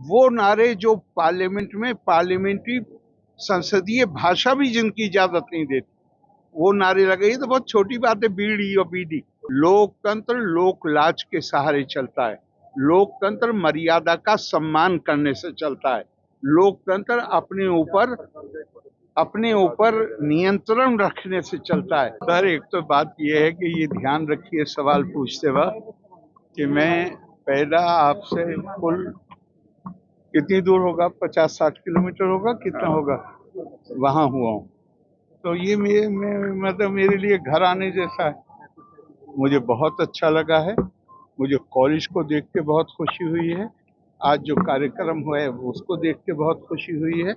वो नारे जो पार्लियामेंट में पार्लियामेंट्री संसदीय भाषा भी जिनकी इजाजत नहीं देती, वो नारे लगे। तो बहुत छोटी बात है, बीड़ी और बीडी। लोकतंत्र लोक लाज के सहारे चलता है। लोकतंत्र मर्यादा का सम्मान करने से चलता है। लोकतंत्र अपने ऊपर नियंत्रण रखने से चलता है। सर, एक तो बात यह है कि ये ध्यान रखिए सवाल पूछते वक्त कि मैं पैदा आपसे कुल कितनी दूर होगा, 50-60 किलोमीटर होगा, कितना होगा, वहां हुआ हूँ। तो ये मतलब मेरे लिए घर आने जैसा है। मुझे बहुत अच्छा लगा है। मुझे कॉलेज को देख के बहुत खुशी हुई है। आज जो कार्यक्रम हुआ है उसको देख के बहुत खुशी हुई है।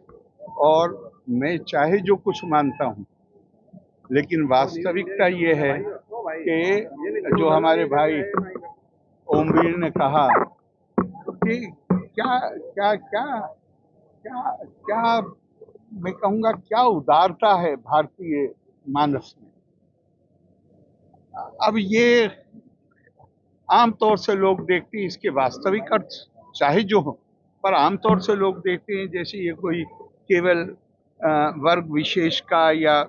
और मैं चाहे जो कुछ मानता हूँ, लेकिन वास्तविकता ये है कि जो हमारे भाई ओमवीर ने कहा कि क्या क्या क्या क्या क्या मैं कहूँगा क्या उदारता है भारतीय मानस में। अब ये आमतौर से लोग देखते हैं, इसके वास्तविक अर्थ चाहे जो हो, पर आमतौर से लोग देखते हैं जैसे ये कोई केवल वर्ग विशेष का या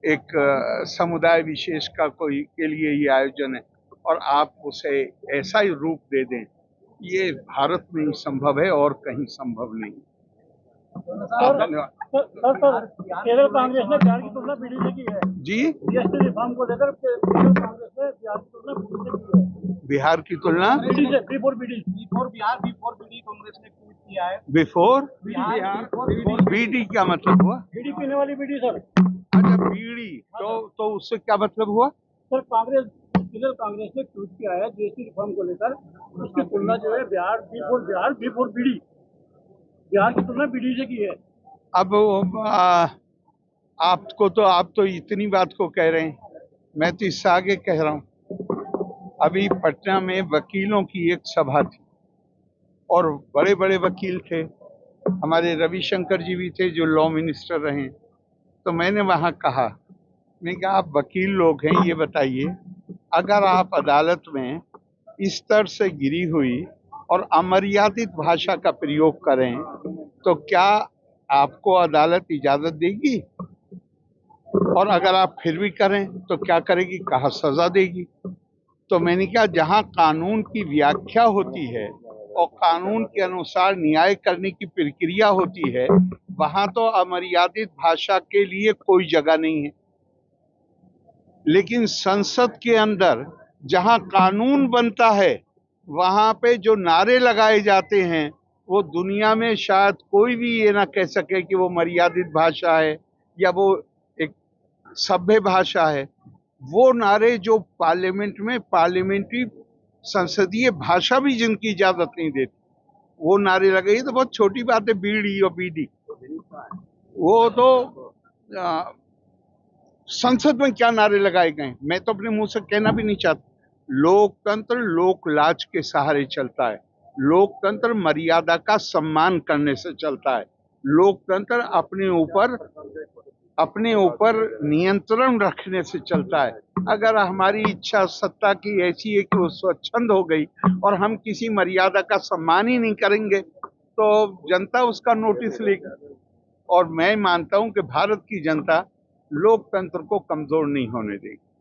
एक समुदाय विशेष का कोई के लिए ये आयोजन है और आप उसे ऐसा ही रूप दे दें, ये भारत में ही संभव है और कहीं संभव नहीं। धन्यवाद। केरल कांग्रेस ने बिहार की तुलना बीडी से की है जी। जीएसटी रिफॉर्म को लेकर केरल कांग्रेस ने बिहार की तुलना बीडी से की है। बिफोर बीडी कांग्रेस ने ट्वीट किया है। बिफोर बीडी क्या मतलब हुआ? बीडी पीने वाली बीडी सर। अच्छा, बीड़ी। तो उससे क्या मतलब हुआ सर? केरल कांग्रेस ने ट्वीट किया है जीएसटी रिफॉर्म को लेकर, उसकी तुलना जो है बिफोर बीडी बिहार की तुलना बीडी से की है। अब आप तो इतनी बात को कह रहे हैं, मैं तो इससे आगे कह रहा हूँ। अभी पटना में वकीलों की एक सभा थी और बड़े बड़े वकील थे। हमारे रविशंकर जी भी थे जो लॉ मिनिस्टर रहे। तो मैंने वहाँ कहा, मैं कहा आप वकील लोग हैं, ये बताइए अगर आप अदालत में इस तरह से गिरी हुई और अमर्यादित भाषा का प्रयोग करें तो क्या आपको अदालत इजाजत देगी? और अगर आप फिर भी करें तो क्या करेगी? कहा सजा देगी। तो मैंने कहा जहां कानून की व्याख्या होती है और कानून के अनुसार न्याय करने की प्रक्रिया होती है, वहां तो अमर्यादित भाषा के लिए कोई जगह नहीं है। लेकिन संसद के अंदर जहां कानून बनता है वहां पे जो नारे लगाए जाते हैं वो दुनिया में शायद कोई भी ये ना कह सके कि वो मर्यादित भाषा है या वो एक सभ्य भाषा है। वो नारे जो पार्लियामेंट में पार्लियामेंट्री संसदीय भाषा भी जिनकी इजाजत नहीं देती, वो नारे लगे। ये तो बहुत छोटी बात है, बीड़ी और बीडी। वो तो संसद में क्या नारे लगाए गए मैं तो अपने मुंह से कहना भी नहीं चाहता। लोकतंत्र लोक लाज के सहारे चलता है। लोकतंत्र मर्यादा का सम्मान करने से चलता है। लोकतंत्र अपने ऊपर नियंत्रण रखने से चलता है। अगर हमारी इच्छा सत्ता की ऐसी है कि वो स्वच्छंद हो गई और हम किसी मर्यादा का सम्मान ही नहीं करेंगे तो जनता उसका नोटिस लेगी। और मैं मानता हूं कि भारत की जनता लोकतंत्र को कमजोर नहीं होने देगी।